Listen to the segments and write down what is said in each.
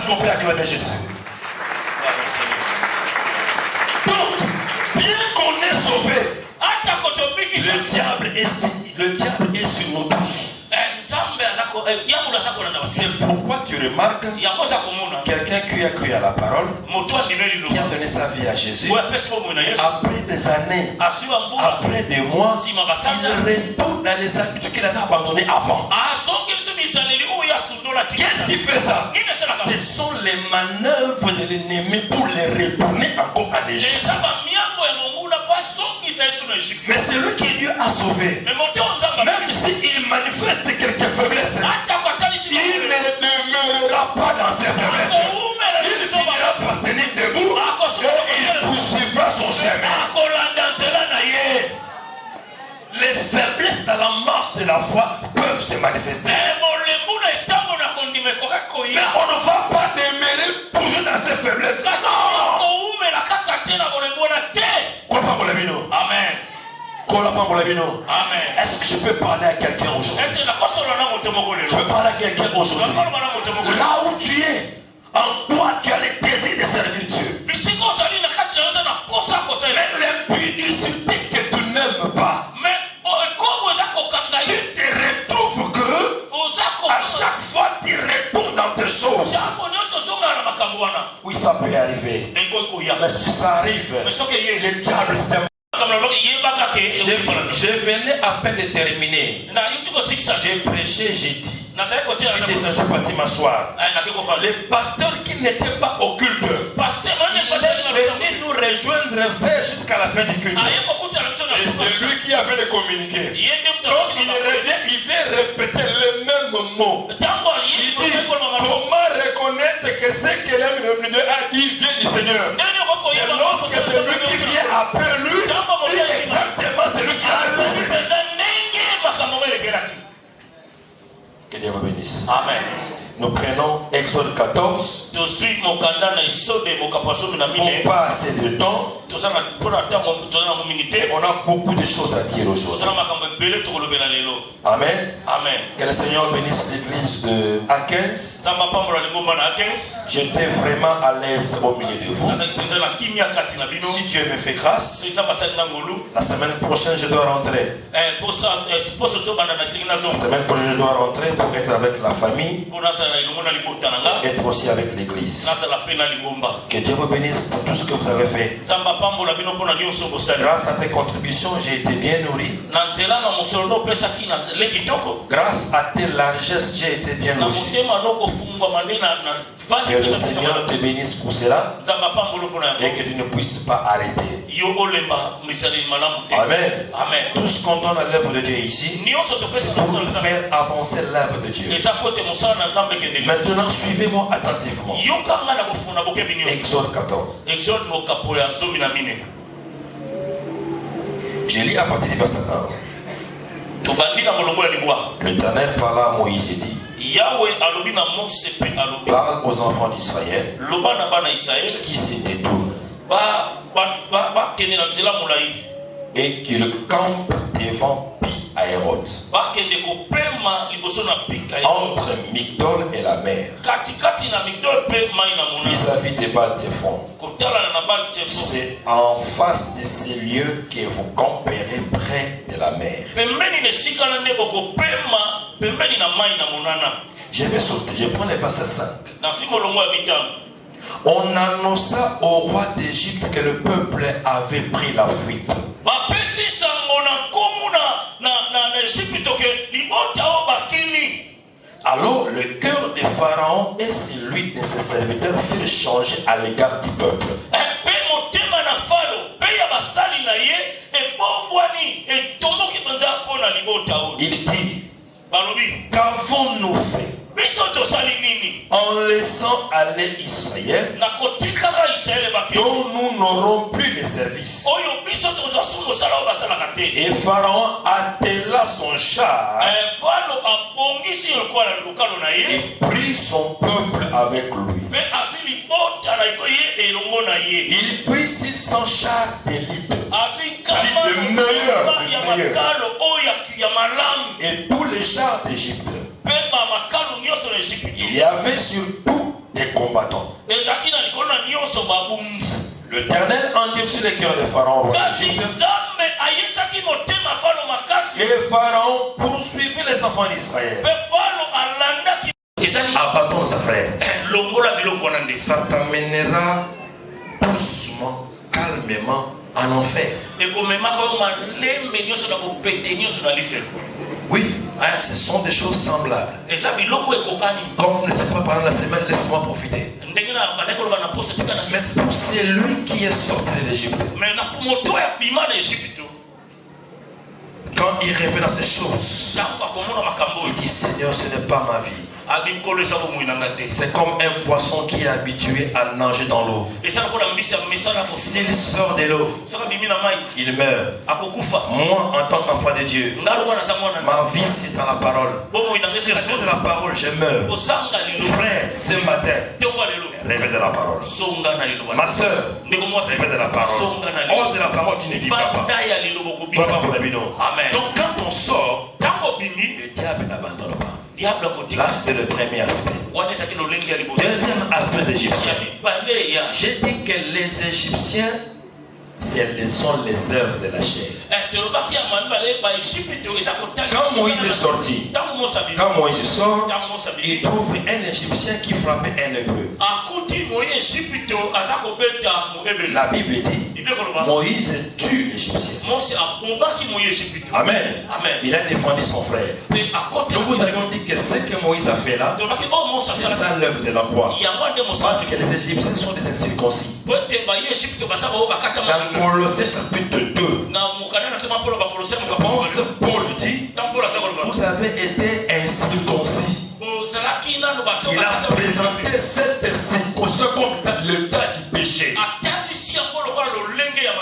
qu'on peut acclamer Jésus? Donc, bien qu'on est sauvé, le diable est sur nous tous. C'est pourquoi tu remarques quelqu'un qui a cru à la parole, qui a donné sa vie à Jésus, après des années, après des mois, il retourne dans les habitudes qu'il avait abandonnées avant. Qu'est-ce qui fait ça? Ce sont les manœuvres de l'ennemi pour les retourner encore à l'Égypte. Mais c'est lui qui Dieu a sauvé. Même s'il manifeste quelques faiblesses, il ne demeurera pas dans ses faiblesses. Il finira par se tenir debout et il poursuivra son chemin. Les faiblesses dans la marche de la foi peuvent se manifester. Mais on ne va pas demeurer toujours dans ces faiblesses. Non. Amen. Amen. Est-ce que je peux parler à quelqu'un aujourd'hui? Je peux parler à quelqu'un aujourd'hui. Là où tu es, en toi tu as le désir de servir Dieu. Mais l'impudicité que tu n'aimes pas, tu te retrouves que à chaque fois tu retournes dans tes choses. Oui, ça peut arriver. Mais si ça arrive, le diable s'est... Je venais à peine de terminer. J'ai prêché, j'ai dit. J'étais censé partir m'asseoir. Les pasteurs qui n'étaient pas au culte, ils venaient nous rejoindre vers jusqu'à la fin du culte. Et c'est lui qui avait le communiqué. Donc il revient, il vient répéter les mêmes mots. Il dit, comment reconnaître que ce que l'homme a dit vient du Seigneur? C'est lorsque c'est lui qui vient après lui, exactement c'est lui qui a répondu. Que Dieu vous bénisse. Amen. Nous prenons Exode 14. Pour pas assez de temps. On a beaucoup de choses à dire aujourd'hui. Amen. Amen. Que le Seigneur bénisse l'église de Akens. J'étais vraiment à l'aise au milieu de vous. Si Dieu me fait grâce, la semaine prochaine je dois rentrer. La semaine prochaine je dois rentrer pour être avec la famille. Être aussi avec l'église. Que Dieu vous bénisse pour tout ce que vous avez fait. Grâce à tes contributions, j'ai été bien nourri. Grâce à tes largesses, j'ai été bien logé. Que le Seigneur te bénisse pour cela et que tu ne puisses pas arrêter. Amen. Amen. Tout ce qu'on donne à l'œuvre de Dieu ici, c'est pour faire avancer l'œuvre de Dieu. Maintenant, suivez-moi attentivement. Exode 14. Je lis à partir du verset 1. L'Éternel parla à Moïse et dit, parle aux enfants d'Israël qui se détournent et qu'ils campent devant Pi-Hahiroth, entre Migdol et la mer, vis-à-vis des Baal-Tzephon. C'est en face de ces lieux que vous campérez près de la mer. Je vais sauter, je prends le verset 5. On annonça au roi d'Égypte que le peuple avait pris la fuite. Alors le cœur de Pharaon et celui de ses serviteurs furent changés à l'égard du peuple. Il dit, qu'avons-nous fait en laissant aller Israël, dont nous n'aurons plus de service? Et Pharaon attela son char et prit son peuple avec lui. Il prit 600 chars d'élite, le meilleur, et tous les chars d'Égypte. Il y avait surtout des combattants. L'Éternel endurcit les cœurs de Pharaon, roi d'Égypte. Et Pharaon poursuivit les enfants d'Israël, abattant sa frère. Ça t'amènera doucement, calmement en enfer. Oui, ce sont des choses semblables. Comme vous n'étiez pas pendant la semaine, laissez-moi profiter. Mais pour celui qui est sorti de l'Égypte, quand il revient dans ces choses, il dit Seigneur, ce n'est pas ma vie. C'est comme un poisson qui est habitué à nager dans l'eau. S'il sort de l'eau, il meurt. Moi, en tant qu'enfant de Dieu, ma vie c'est dans la parole. Si je sors de la parole, je meurs. Frère, ce matin, rêve de la parole. Ma soeur, rêve de la parole. Hors de la parole, tu ne vivras pas. Donc quand on sort, le diable n'abandonne pas. Là, c'était le premier aspect. Deuxième aspect d'Égyptiens. J'ai dit que les Égyptiens, ce sont les œuvres de la chair. Quand Moïse est sorti, il trouve un Égyptien qui frappait un Hébreu. La Bible dit Moïse tue l'Égyptien. Amen. Il a défendu son frère. Nous vous avons dit que ce que Moïse a fait là, c'est ça l'œuvre de la croix. Parce que les Égyptiens sont des incirconcis. Dans Colossiens chapitre 2, je pense Paul dit, vous avez été incirconcis. Il a présenté cette circoncision comme le cas du péché.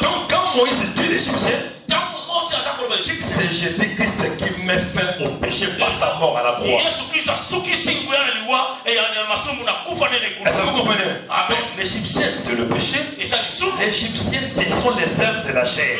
Donc quand Moïse tue l'Égyptien, c'est Jésus-Christ qui met fin au péché par sa mort à la croix. Est-ce que vous comprenez? Donc l'Égyptien c'est le péché. L'Égyptien ce sont les œuvres de la chair.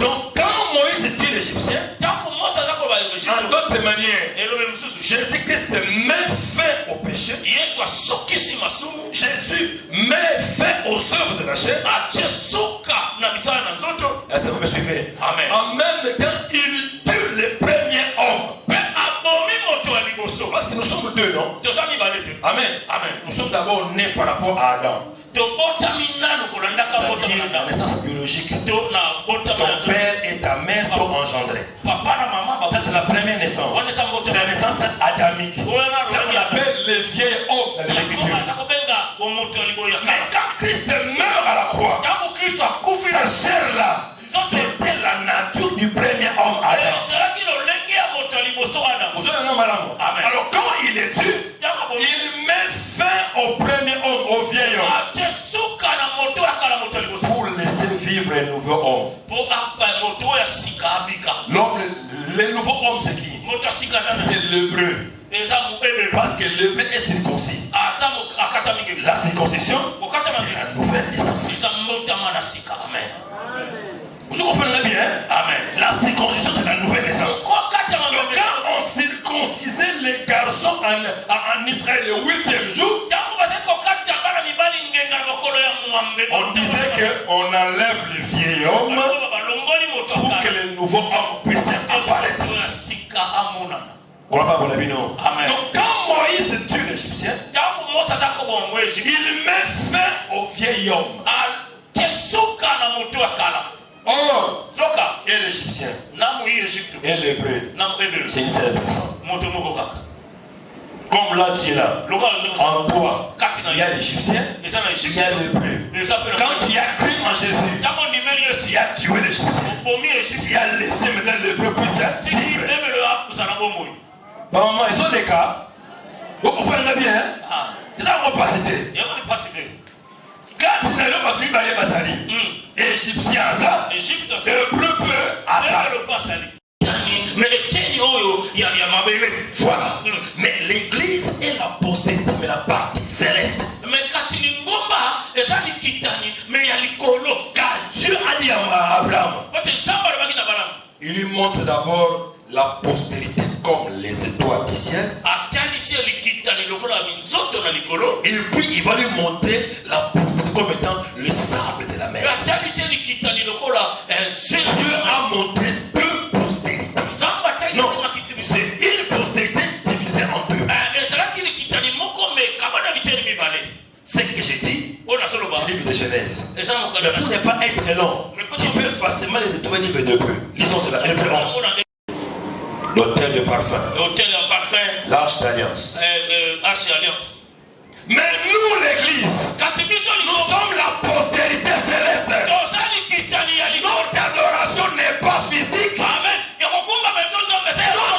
Donc quand Moïse tue l'Égyptien, en d'autres manières, Jésus-Christ met fin au péché. Jésus met fin aux œuvres de la chair. Est-ce que vous me suivez? Amen. En même temps, il tue les premiers hommes. Parce que nous sommes deux, non? Amen. Nous sommes d'abord nés par rapport à Adam. C'est-à-dire la naissance biologique. Ton père et ta mère t'ont engendré. Ça c'est la première naissance. La naissance adamique. Ça on appelle les vieils hommes dans les Écritures. Mais quand Christ meurt à la croix, sa chair là, c'était la nature du premier homme Adam. Alors quand il est tué, il met fin au premier homme, au vieil homme, pour laisser vivre un nouveau homme. L'homme, le nouveau homme c'est qui? C'est l'hébreu. Parce que l'hébreu est circoncis. La circoncision, c'est la nouvelle naissance. Amen. Vous comprenez bien? Amen. La circoncision, c'est la nouvelle naissance. Donc, quand on circoncisait les garçons en Israël le 8e jour, on disait qu'on enlève le vieil homme pour que le nouveau homme puisse apparaître. Amen. Donc, quand Moïse tue l'Égyptien, il met fin au vieil homme. Or, et l'Égyptien et l'Hébreu, c'est une seule personne. Comme là tu es là, en toi, il y a l'Égyptien, il y a l'Hébreu. Quand tu as cru en Jésus, tu as tué l'Égyptien. Tu as laissé maintenant l'Hébreu puisse vivre. Maman, ils ont des cas. Vous comprenez bien? Ils n'ont pas cité. Quand tu n'as pas cru dans les Basali, Égyptien à ça, Hébreu à ça. Voilà. Mais l'église est la postérité, mais la partie céleste. Car Dieu a dit à Abraham, il lui montre d'abord la postérité comme les étoiles du ciel Et puis il va lui montrer la pauvreté comme étant le sable de la mer. Dieu a montré deux postérités. Non, c'est une postérité divisée en deux. Ce que j'ai dit, c'est le livre de Genèse. Mais pour ne pas être très long, tu peux facilement les retrouver le livre de peu. Lisons cela. L'autel de parfum. L'arche d'alliance. Mais nous, l'église, nous sommes la postérité céleste. Notre adoration n'est pas physique. Notre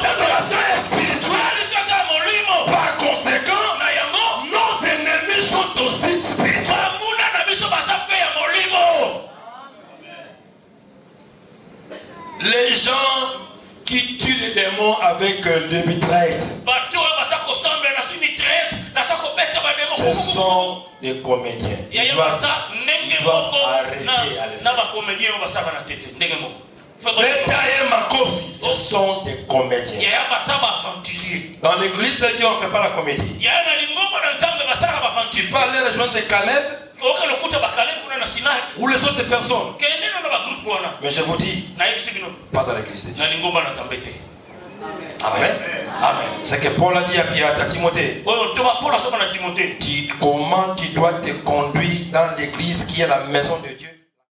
adoration est spirituelle. Par conséquent, nos ennemis sont aussi spirituels. Les gens qui tuent les démons avec des mitraillettes, ce sont des comédiens. Ils doivent arrêter à le faire. Ce sont des comédiens. Dans l'église de Dieu, on ne fait pas la comédie. Tu peux aller rejoindre Caleb ou les autres personnes. Mais je vous dis, pas dans l'église de Dieu. Amen. Amen. C'est que Paul a dit à Timothée. Comment tu dois te conduire dans l'église qui est la maison de Dieu.